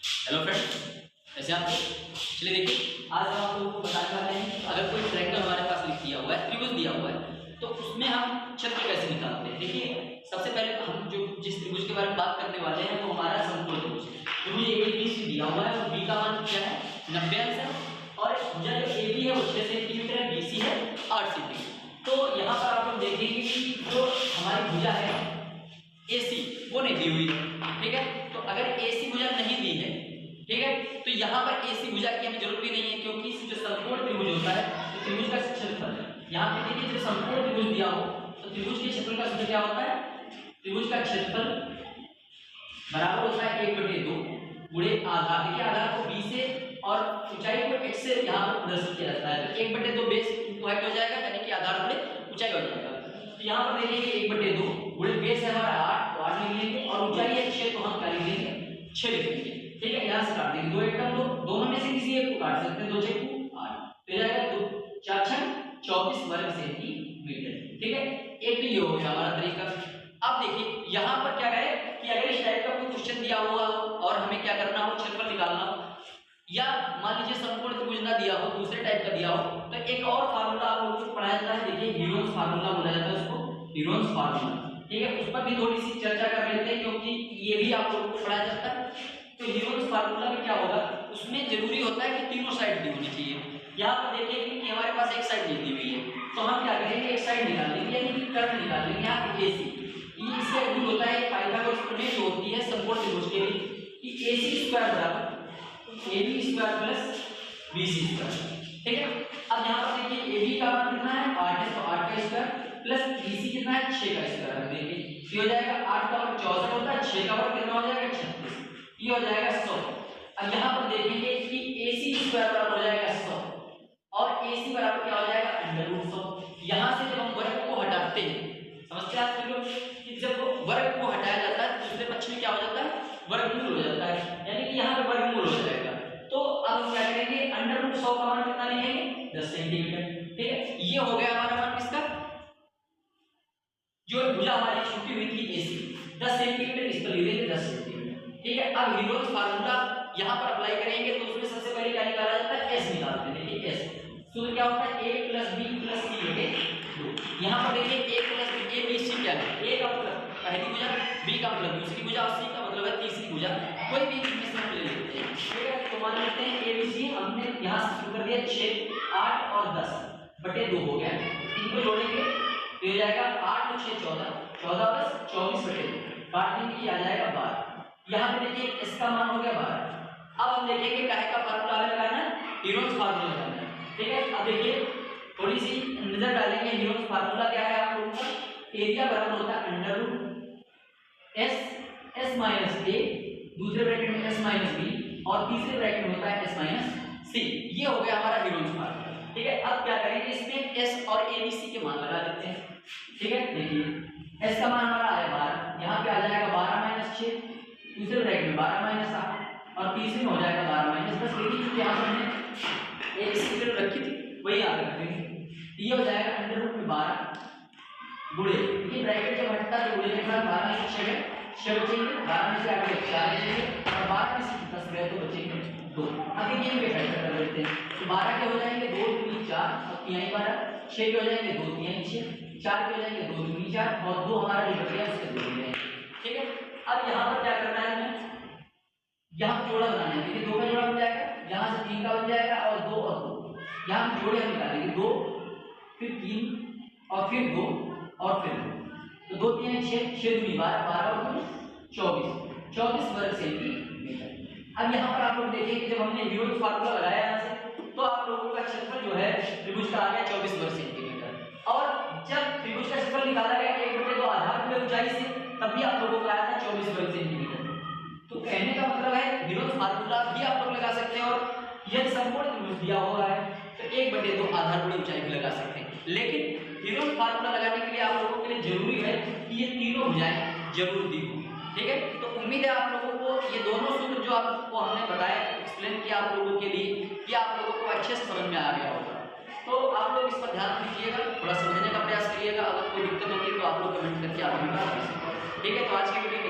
Hello friends, कैसे आप? चलिए देखिए, आज हम आप लोगों को बताने वाले हैं कि अगर कोई ट्रायंगल हमारे पास लिख दिया हुआ है, त्रिभुज दिया हुआ है, तो उसमें हम क्षेत्र कैसे निकालते हैं। देखिए, सबसे पहले हम जो जिस त्रिभुज के बारे में बात करने वाले हैं वो हमारा समकोण त्रिभुज है। त्रिभुज ABC दिया हुआ है और B का मान क्या है, 90 अंश है, और भुजा जो AB है वो 6 सेंटीमीटर है, BC है 8 सेंटीमीटर। तो यहाँ पर आप लोग देखेंगे कि जो हमारी भुजा है AC वो नहीं दी हुई है, ठीक है। तो अगर AC भुजा नहीं दी है, ठीक है, तो यहाँ पर AC भुजा की हमें जरूरत भी नहीं है, क्योंकि जो समकोण त्रिभुज होता है तो त्रिभुज का क्षेत्रफल, यहाँ पे देखिए जब समकोण त्रिभुज दिया हो तो त्रिभुज के क्षेत्रफल का सूत्र क्या होता है, त्रिभुज का क्षेत्रफल बराबर होता है 1/2 गुणे आधार। देखिए आधार को B से और ऊंचाई को x से यहाँ पर प्रदर्शित किया जाता है, तो 1/2 बेस इनटू हाइट हो जाएगा, यानी कि आधार गुणे ऊंचाई हो जाएगा। तो यहाँ पर देखिए 1/2 गुणे बेस है हमारा 8, तो 8 लिख लेंगे, और ऊंचाई है 6, तो हम क्या लिख लेंगे 6 लिख लेंगे, ठीक है। यहाँ से काट देंगे 2 एकम, तो दोनों में से किसी एक को काट सकते हैं, 2 6 8 तो जाएगा 2 4 6 24 वर्ग सेंटीमीटर, ठीक है। एक तो ये हो गया हमारा तरीका। अब देखिए यहाँ पर क्या है कि अगर इस टाइप का कोई क्वेश्चन दिया हुआ हो और हमें क्या करना हो, क्षेत्रफल निकालना हो, या मान लीजिए समकोण त्रिभुज ना दिया हो, दूसरे टाइप का दिया हो, तो एक और फार्मूला आप लोगों को पढ़ाया जाता है। देखिए हीरोन्स फार्मूला बोला जाता है उसको, हीरोन्स फार्मूला, ठीक है। उस पर भी थोड़ी सी चर्चा कर लेते हैं, क्योंकि ये भी आप लोगों को पढ़ाया जाता है। तो हीरोन्स फार्मूला में क्या होगा, उसमें जरूरी होता है कि तीनों साइड दी होनी चाहिए। यहाँ पर देखिए कि हमारे पास एक साइड नहीं दी हुई है, तो हम क्या करेंगे, एक साइड निकाल लेंगे, यानी कि कर्व निकाल लेंगे। यहाँ पे AC ये इससे यूज होता है, पाइथागोरस प्रमेय जो होती है समकोण त्रिभुज के लिए, कि AC² बराबर AB² प्लस BC², ठीक है। अब यहाँ पर देखिए AB का मान कितना है 8 है, तो 8 का स्क्वायर प्लस BC कितना है 6 का स्क्वायर, देखिए ये हो जाएगा 8 का वर्ग 64 होता है, 6 का वर्ग कितना हो जाएगा 36, ये हो जाएगा 100। अब यहाँ पर देखेंगे कि AC² बराबर हो जाएगा 100 और AC बराबर क्या हो जाएगा √100। यहाँ से जब हम वर्ग को हटाते हैं, समझते हैं आप लोग कि जब वर्ग को हटाया जाता है दूसरे पक्ष में क्या हो जाता है, वर्गमूल हो जाता है, यानी कि यहाँ पे वर्गमूल हो जाएगा। तो अब हम क्या करेंगे, √100 का मान कितना लेंगे 10 सेंटीमीटर, ठीक है। ये हो गया हमारा मान किसका, जो भुजा हमारी छुट्टी हुई थी AC 10 सेंटीमीटर, इस पर ले लेंगे 10 सेंटीमीटर, ठीक है। अब हीरोन्स फार्मूला यहाँ पर अप्लाई करेंगे, तो उसमें सबसे पहले क्या निकाला जाता है, S निकालते हैं। देखिए S सूत्र क्या होता है, A + B + C बटे 2। यहाँ पर देखिए A + B, A B C क्या है, A का मतलब पहली भुजा, B का मतलब दूसरी भुजा, और C का मतलब है तीसरी भुजा, कोई भी इसमें से हम ले लेते हैं, ठीक है। तो मान लेते हैं A B C, हमने यहाँ से शुरू कर दिया 6 8 और 10 बटे 2 हो गया, इनको जोड़ेंगे तो ये जाएगा 8 और 6 14, 14 + 24 बटे 2, काट देंगे, ये आ जाएगा 12। यहाँ पे देखिए इसका मान हो गया 12। अब हम देखेंगे काहे का फार्मूला लगाना है, हीरोन्स फार्मूला लगाना है, ठीक है। अब देखिए थोड़ी सी नजर डालेंगे, हीरोन्स फार्मूला क्या है आप लोगों का, एरिया बराबर होता है √S - A, दूसरे ब्रैकेट में S - B, और तीसरे ब्रैकेट में होता है S - C। ये हो गया हमारा हीरोन्स फार्मूला, ठीक है। अब क्या करेंगे, इसमें S और A B C के मान लगा देते हैं, ठीक है। देखिए S का मान हमारा आया 12, यहाँ पे आ जाएगा 12 - 6, दूसरे ब्रैकेट में 12 - 8, और तीसरे में हो जाएगा 12 - 10। देखिए यहाँ पर हमने एक सीक्रेट रखी थी वही याद रखेंगे, ये हो जाएगा √12 गुणे, ये ब्रैकेट जब हटता है तो गुणे के बाद 12 में से 6 बचेंगे, 12 में से आगे 4 बचेंगे, और 12 में से 10 गए तो बचेंगे 2। अब ये फैक्टर कर लेते हैं, तो 12 के हो जाएंगे 2 दूनी 4 और 3 12, 6 के हो जाएंगे 2 3 6, 4 के हो जाएंगे 2 दूनी 4, और 2 हमारा जो बच गया उसके 2 हो जाएंगे, ठीक है। अब यहाँ पर क्या करना है, हमें यहाँ जोड़ा बनाना है। देखिए 2 का जोड़ा बन जाएगा, यहाँ से 3 का बन जाएगा, और 2 और 2 यहाँ जोड़े हम निकालेंगे, 2 फिर 3 और फिर 2 और फिर 2, तो 2 3 6, 6 दूनी 12, 12 और 2 24 वर्ग सेंटीमीटर। अब यहाँ पर आप लोग देखिए कि जब हमने हीरोन्स फार्मूला लगाया यहाँ से, तो आप लोगों का क्षेत्रफल जो है त्रिभुज का आ गया 24 वर्ग सेंटीमीटर, और जब त्रिभुज का क्षेत्रफल निकाला गया 1/2 आधार गुणे ऊंचाई से, तब भी आप लोगों को आया था 24 वर्ग सेंटीमीटर। तो कहने का मतलब है हीरोन्स फार्मूला भी आप लोग लगा सकते हैं, और यदि समकोण त्रिभुज दिया हुआ है तो 1/2 आधार गुणे ऊंचाई भी लगा सकते हैं। लेकिन हीरोन्स फार्मूला लगाने के लिए आप लोगों के लिए जरूरी है कि ये तीनों भुजाएं जरूर दी हों, ठीक है। तो उम्मीद है आप लोगों को ये दोनों सूत्र जो आपको हमने बताया, एक्सप्लेन किया आप लोगों के लिए, कि आप लोगों को अच्छे से समझ में आ गया होगा। तो आप लोग इस पर ध्यान दीजिएगा, थोड़ा समझने का प्रयास करिएगा। अगर कोई दिक्कत होगी तो आप लोग कमेंट करके आप हमें बता दीजिए, ठीक है। तो आज की वीडियो